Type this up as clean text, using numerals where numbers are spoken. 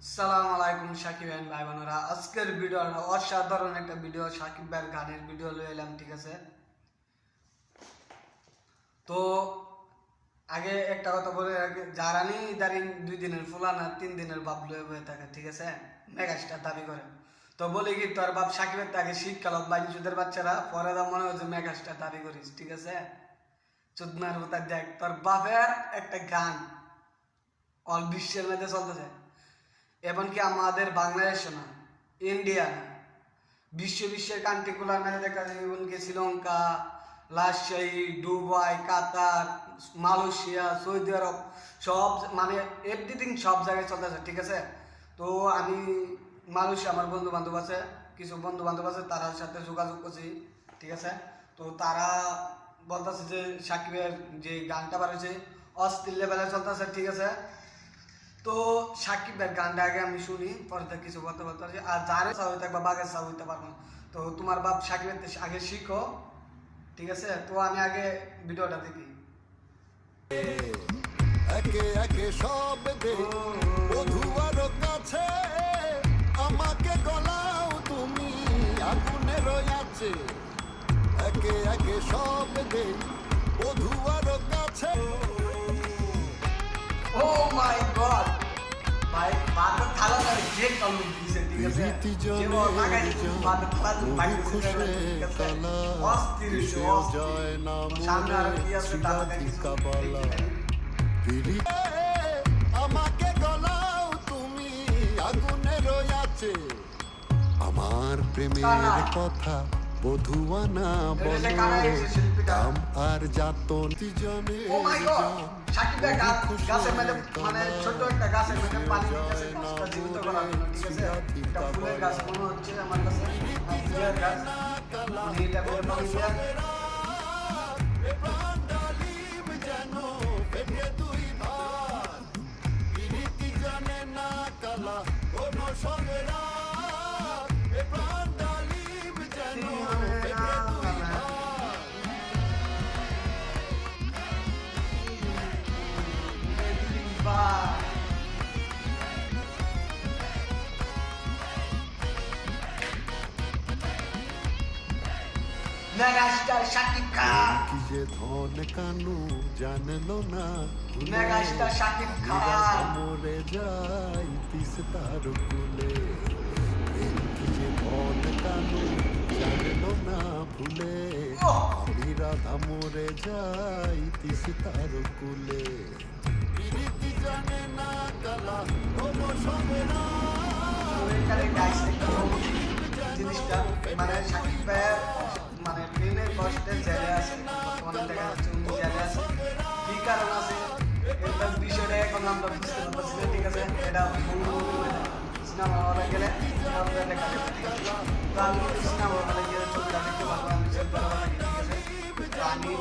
সালাম আলাইকুম সাকিব ভাই বোনেরা, আজকের ভিডিওটা অসাধারণ একটা ভিডিও। সাকিব ভাইয়ের গানের ভিডিও লয়ে এলাম, ঠিক আছে। তো আগে একটা কথা বলে রাখি, যারা নি ইদারিং 2 দিনের ফুলা না 3 দিনের বাপ লয়ে বয়ে থাকে, ঠিক আছে, মেগাস্টার দাবি করে। তো বলি কি, তোর বাপ সাকিবের তাকে শিক্ষা লোক বাইনচুদের বাচ্চারা পরে দাম মনে হচ্ছে মেগাস্টার দাবি করিস, ঠিক আছে। চোদনার মতো দেখ, তোর বাপের একটা গান অল বিশ্বের মধ্যে চলতেছে, এমনকি আমাদের বাংলাদেশে না, ইন্ডিয়া না, বিশ্বের কান্ট্রিগুলোর মধ্যে দেখা যায়, এমনকি শ্রীলঙ্কা, রাজশাহী, দুবাই, কাতার, মালয়েশিয়া, সৌদি আরব, সব মানে এভরিথিং সব জায়গায় চলতেছে, ঠিক আছে। তো আমি মালয়েশিয়া, আমার বন্ধু বান্ধব আছে, কিছু বন্ধু বান্ধব আছে, তার সাথে যোগাযোগ করছি, ঠিক আছে। তো তারা বলতেছে যে সাকিবের যে গানটা বাড়ছে অস্থির লেভেলে চলতেছে, ঠিক আছে। তো সাকিবের গানটা আগে আমি শুনি, পরে তো কিছু বলতে বলতে পারছি। আর যারে চা হইতে বা বাঘের চা হইতে পারবো না। তো তোমার বাপ সাকিবের আগে শিখো, ঠিক আছে। তো আমি আগে ভিডিওটা দেখি। একে একে সব দে বধুয়ার কাছে, আমাকে গলাও তুমি আগুনে রয়াছে। একে একে সব দে বধুয়ার কাছে। ও মাই গড ভাই, বাদ থালা না যে কল দিছে, ঠিক আছে। যে বল লাগাই বাদ থালা ভাই খুশি, ঠিক আছে। অস্থির জয় নাম সামনে আর কি আছে তারা দেখি কাবালা। আমাকে গলাও তুমি আগুনে রয়াছে। আমার প্রেমের কথা বধুয়া না বলো, কাম আর যাতন জনে। ও মাই গড, সাকিব ভাই গাছের মধ্যে মানে ছোট একটা গাছের মধ্যে পানি দিতেছে গাছটা জীবিত করার জন্য, ঠিক আছে। এটা ফুলের গাছ মনে হচ্ছে আমার কাছে, ফুলের গাছ। উনি এটা করে পানি দিয়ে মেগাস্টার সাকিব খান, কি যে ধন কানু জানলো না, মেগাস্টার সাকিব খান মরে যাই তিস্তার কুলে। কি যে ধন কানু জানলো না ভুলে, আমি রাধা মরে যাই তিস্তার কুলে। প্রীতি জানে না কালা কোনো সবে না। ওইখানে গাইছে জিনিসটা, মানে সাকিব ভাইয়ের মানে প্রেমের কষ্টে জেলে আছে, বর্তমানে দেখা যাচ্ছে উনি জেলে আছে। কি কারণ আছে এটার বিষয়টা এখন আমরা বুঝতে পারছি না, ঠিক আছে। এটা সিনেমা হলে গেলে দেখা যাবে, ঠিক আছে। তো আমি সিনেমা হলে গেলে ছবিটা দেখতে পারবো, আমি ছবিটা ঠিক আছে। তো আমি